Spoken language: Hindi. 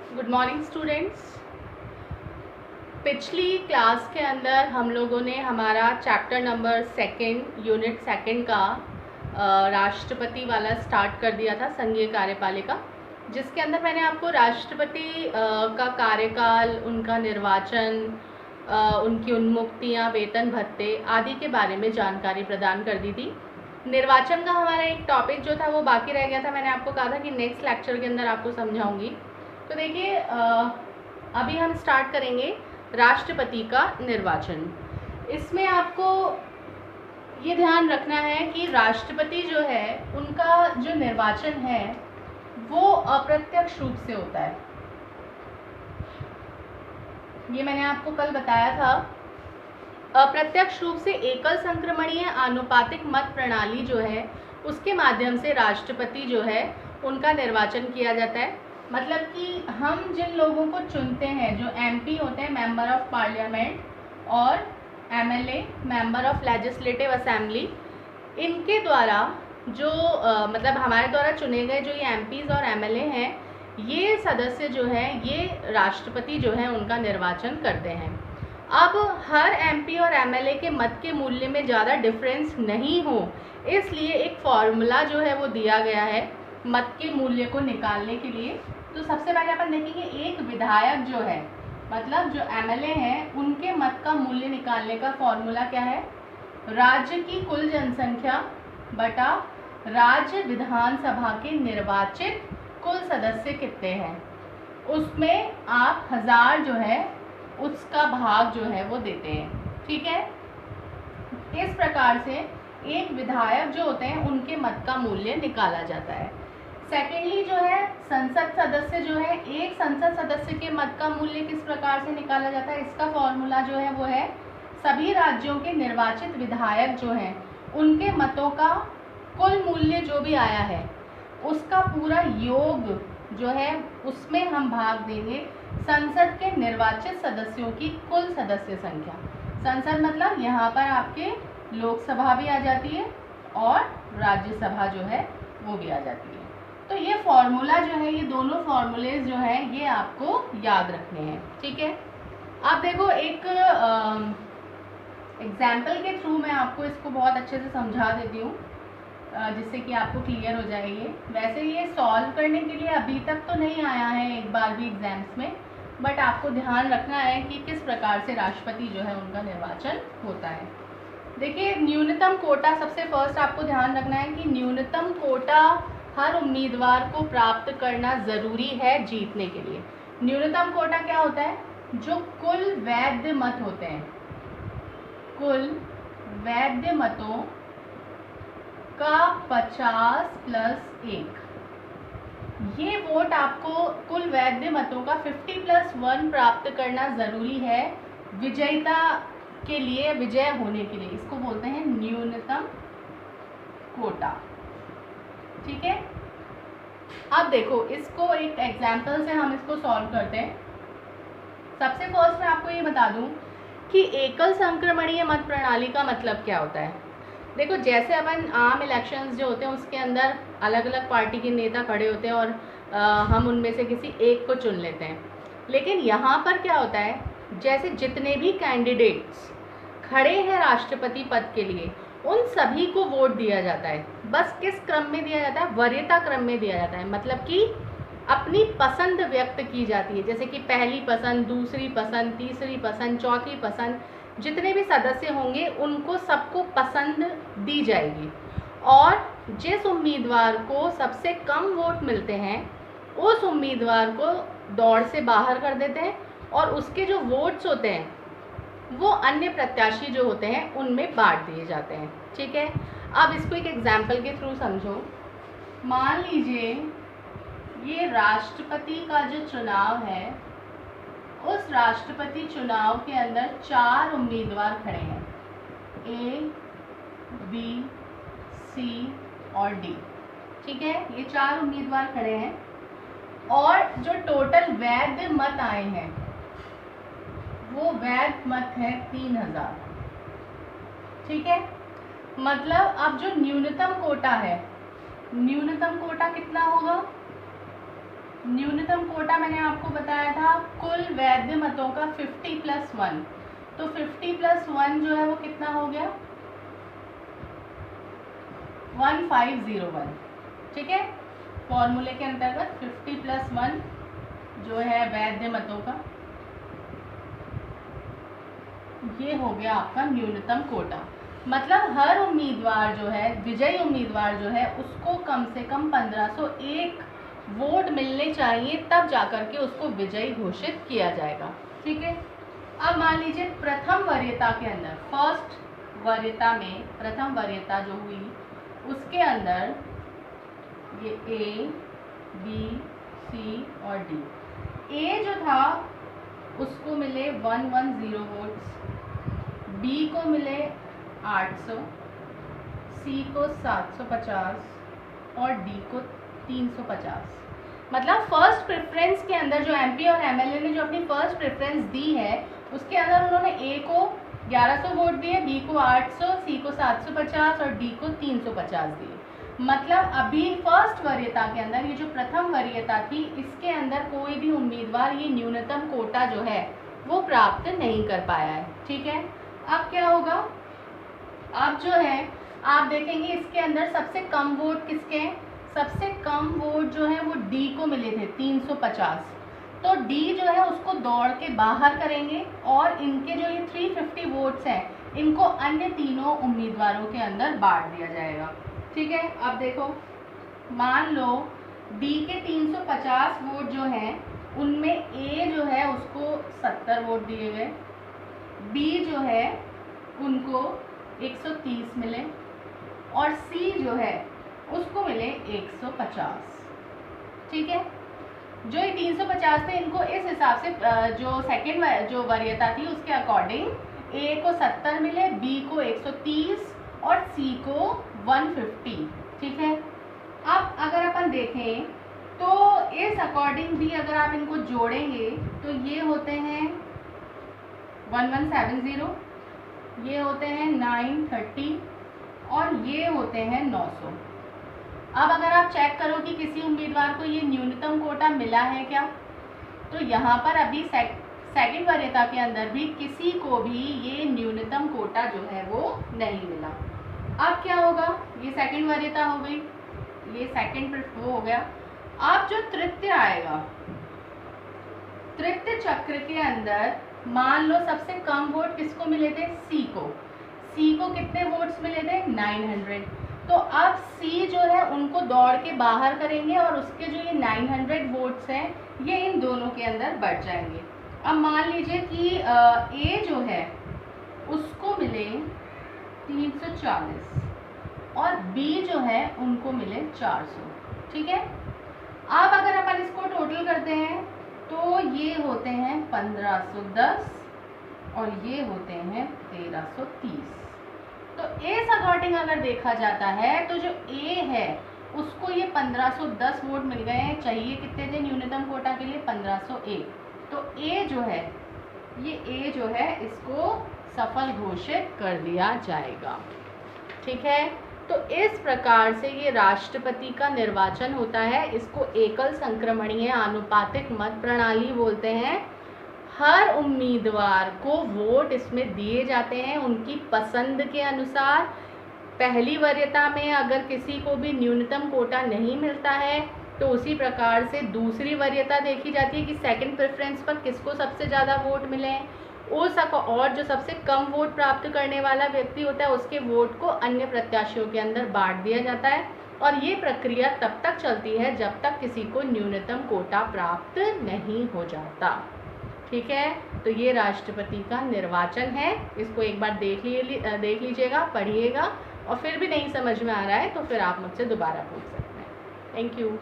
Good morning students. पिछली क्लास के अंदर हम लोगों ने हमारा chapter number second unit second का राष्ट्रपति वाला स्टार्ट कर दिया था, संघीय कार्यपालिका, जिसके अंदर मैंने आपको राष्ट्रपति का कार्यकाल, उनका निर्वाचन, उनकी उन्मुक्तियाँ, वेतन भत्ते आदि के बारे में जानकारी प्रदान कर दी थी। निर्वाचन का हमारा एक टॉपिक जो था वो बाकी रह गया था। मैंने आपको कहा था कि नेक्स्ट लेक्चर के अंदर आपको समझाऊंगी। तो देखिए, अभी हम स्टार्ट करेंगे राष्ट्रपति का निर्वाचन। इसमें आपको ये ध्यान रखना है कि राष्ट्रपति जो है उनका जो निर्वाचन है वो अप्रत्यक्ष रूप से होता है। ये मैंने आपको कल बताया था। अप्रत्यक्ष रूप से एकल संक्रमणीय आनुपातिक मत प्रणाली जो है उसके माध्यम से राष्ट्रपति जो है उनका निर्वाचन किया जाता है। मतलब कि हम जिन लोगों को चुनते हैं, जो एमपी होते हैं, मेंबर ऑफ पार्लियामेंट, और MLA, member of legislative assembly, इनके द्वारा जो मतलब हमारे द्वारा चुने गए जो ये एमपीज और एमएलए हैं, ये सदस्य जो हैं ये राष्ट्रपति जो है उनका निर्वाचन करते हैं। अब हर एमपी और एमएलए के मत के मूल्य में ज़्यादा डिफरेंस नहीं हो, इसलिए एक फॉर्मूला जो है वो दिया गया है मत के मूल्य को निकालने के लिए। तो सबसे पहले अपन देखेंगे, एक विधायक जो है, मतलब जो एमएलए हैं, उनके मत का मूल्य निकालने का फॉर्मूला क्या है? राज्य की कुल जनसंख्या बटा राज्य विधानसभा के निर्वाचित कुल सदस्य कितने हैं, उसमें आप 1000 जो है उसका भाग जो है वो देते हैं। ठीक है, इस प्रकार से एक विधायक जो होते हैं उनके मत का मूल्य निकाला जाता है। सेकेंडली जो है संसद सदस्य जो है, एक संसद सदस्य के मत का मूल्य किस प्रकार से निकाला जाता है? इसका फॉर्मूला जो है वो है सभी राज्यों के निर्वाचित विधायक जो हैं उनके मतों का कुल मूल्य जो भी आया है उसका पूरा योग जो है उसमें हम भाग देंगे संसद के निर्वाचित सदस्यों की कुल सदस्य संख्या। संसद मतलब यहाँ पर आपके लोकसभा भी आ जाती है और राज्यसभा जो है वो भी आ जाती है। तो ये फॉर्मूला जो है, ये दोनों फॉर्मूलेज जो हैं ये आपको याद रखने हैं। ठीक है, आप देखो एक एग्जाम्पल के थ्रू मैं आपको इसको बहुत अच्छे से समझा देती हूँ जिससे कि आपको क्लियर हो जाएगी। वैसे ये सॉल्व करने के लिए अभी तक तो नहीं आया है एक बार भी एग्जाम्स में, बट आपको ध्यान रखना है कि किस प्रकार से राष्ट्रपति जो है उनका निर्वाचन होता है। देखिए, न्यूनतम कोटा, सबसे फर्स्ट आपको ध्यान रखना है कि न्यूनतम कोटा हर उम्मीदवार को प्राप्त करना ज़रूरी है जीतने के लिए। न्यूनतम कोटा क्या होता है? जो कुल वैध मत होते हैं, कुल वैध मतों का 50+1, ये वोट आपको कुल वैध मतों का 50+1 प्राप्त करना ज़रूरी है विजयता के लिए, विजय होने के लिए। इसको बोलते हैं न्यूनतम कोटा। ठीक है, अब देखो इसको एक एग्जाम्पल से हम इसको सॉल्व करते हैं। सबसे फर्स्ट मैं आपको ये बता दूं कि एकल संक्रमणीय मत प्रणाली का मतलब क्या होता है। देखो, जैसे अपन आम इलेक्शंस जो होते हैं उसके अंदर अलग अलग पार्टी के नेता खड़े होते हैं और हम उनमें से किसी एक को चुन लेते हैं, लेकिन यहाँ पर क्या होता है, जैसे जितने भी कैंडिडेट्स खड़े हैं राष्ट्रपति पद के लिए उन सभी को वोट दिया जाता है। बस किस क्रम में दिया जाता है? वरीयता क्रम में दिया जाता है। मतलब कि अपनी पसंद व्यक्त की जाती है, जैसे कि पहली पसंद, दूसरी पसंद, तीसरी पसंद, चौथी पसंद, जितने भी सदस्य होंगे उनको सबको पसंद दी जाएगी। और जिस उम्मीदवार को सबसे कम वोट मिलते हैं उस उम्मीदवार को दौड़ से बाहर कर देते हैं और उसके जो वोट्स होते हैं वो अन्य प्रत्याशी जो होते हैं उनमें बांट दिए जाते हैं। ठीक है, अब इसको एक एग्जाम्पल के थ्रू समझो। मान लीजिए ये राष्ट्रपति का जो चुनाव है, उस राष्ट्रपति चुनाव के अंदर 4 उम्मीदवार खड़े हैं, ए, बी, सी और डी। ठीक है, ये 4 उम्मीदवार खड़े हैं और जो टोटल वैध मत आए हैं वो वैध मत है 3000। ठीक है, मतलब अब जो न्यूनतम कोटा है, न्यूनतम कोटा कितना होगा? न्यूनतम कोटा मैंने आपको बताया था कुल वैध मतों का 50+1, तो 50+1 जो है वो कितना हो गया 1501, ठीक है। फॉर्मूले के अंतर्गत 50+1 जो है वैध मतों का, ये हो गया आपका न्यूनतम कोटा। मतलब हर उम्मीदवार जो है, विजयी उम्मीदवार जो है, उसको कम से कम 1501 वोट मिलने चाहिए, तब जाकर के उसको विजयी घोषित किया जाएगा, ठीक है। अब मान लीजिए प्रथम वरीयता के अंदर, फर्स्ट वरीयता में प्रथम वरीयता जो हुई उसके अंदर ये ए, बी, सी और डी। ए जो था उसको मिले 110 वोट्स, बी को मिले 800, सी को 750 और डी को 350। मतलब फर्स्ट प्रेफरेंस के अंदर जो एमपी और एमएलए ने जो अपनी फर्स्ट प्रेफरेंस दी है उसके अंदर उन्होंने ए को 1100 वोट दिए, बी को 800, सी को 750 और डी को 350 दिए। मतलब अभी फर्स्ट वरीयता के अंदर, ये जो प्रथम वरीयता थी, इसके अंदर कोई भी उम्मीदवार ये न्यूनतम कोटा जो है वो प्राप्त नहीं कर पाया है, ठीक है। अब क्या होगा, अब जो है आप देखेंगे इसके अंदर सबसे कम वोट किसके हैं, सबसे कम वोट जो है वो डी को मिले थे 350। तो डी जो है उसको दौड़ के बाहर करेंगे और इनके जो ये 350 वोट्स हैं इनको अन्य तीनों उम्मीदवारों के अंदर बांट दिया जाएगा, ठीक है। अब देखो, मान लो डी के 350 वोट जो हैं उनमें ए जो है उसको 70 वोट दिए गए, बी जो है उनको 130 मिले और सी जो है उसको मिले 150, ठीक है। जो ये 350 थे इनको इस हिसाब से जो सेकेंड जो वरीयता थी उसके अकॉर्डिंग ए को 70 मिले, बी को 130 और सी को 150, ठीक है। अब अगर अपन देखें तो इस अकॉर्डिंग भी अगर आप इनको जोड़ेंगे तो ये होते हैं 1170, ये होते हैं 930 और ये होते हैं 900। अब अगर आप चेक करो कि किसी उम्मीदवार को ये न्यूनतम कोटा मिला है क्या, तो यहाँ पर अभी सेकंड वरीयता के अंदर भी किसी को भी ये न्यूनतम कोटा जो है वो नहीं मिला। अब क्या होगा, ये सेकंड वरीयता हो गई, ये सेकंड वो हो गया। अब जो तृतीय आएगा, तृतीय चक्र के अंदर मान लो सबसे कम वोट किसको मिले थे, सी को। सी को कितने वोट्स मिले थे, 900। तो अब सी जो है उनको दौड़ के बाहर करेंगे और उसके जो ये 900 वोट्स हैं ये इन दोनों के अंदर बढ़ जाएंगे। अब मान लीजिए कि ए जो है उसको मिले 340 और बी जो है उनको मिले 400, ठीक है। अब अगर अपन इसको टोटल करते हैं तो ये होते हैं 1510 और ये होते हैं 1330। तो इस अकॉर्डिंग अगर देखा जाता है तो जो ए है उसको ये 1510 वोट मिल गए हैं, चाहिए कितने थे न्यूनतम कोटा के लिए, 1501। तो ए जो है, ये ए जो है इसको सफल घोषित कर दिया जाएगा, ठीक है। तो इस प्रकार से ये राष्ट्रपति का निर्वाचन होता है। इसको एकल संक्रमणीय आनुपातिक मत प्रणाली बोलते हैं। हर उम्मीदवार को वोट इसमें दिए जाते हैं उनकी पसंद के अनुसार। पहली वरीयता में अगर किसी को भी न्यूनतम कोटा नहीं मिलता है तो उसी प्रकार से दूसरी वरीयता देखी जाती है कि सेकंड प्रेफरेंस पर किसको सबसे ज़्यादा वोट मिले हैं, और जो सबसे कम वोट प्राप्त करने वाला व्यक्ति होता है उसके वोट को अन्य प्रत्याशियों के अंदर बांट दिया जाता है। और ये प्रक्रिया तब तक चलती है जब तक किसी को न्यूनतम कोटा प्राप्त नहीं हो जाता, ठीक है। तो ये राष्ट्रपति का निर्वाचन है। इसको एक बार देख लीजिएगा, पढ़िएगा, और फिर भी नहीं समझ में आ रहा है तो फिर आप मुझसे दोबारा पूछ सकते हैं। Thank you.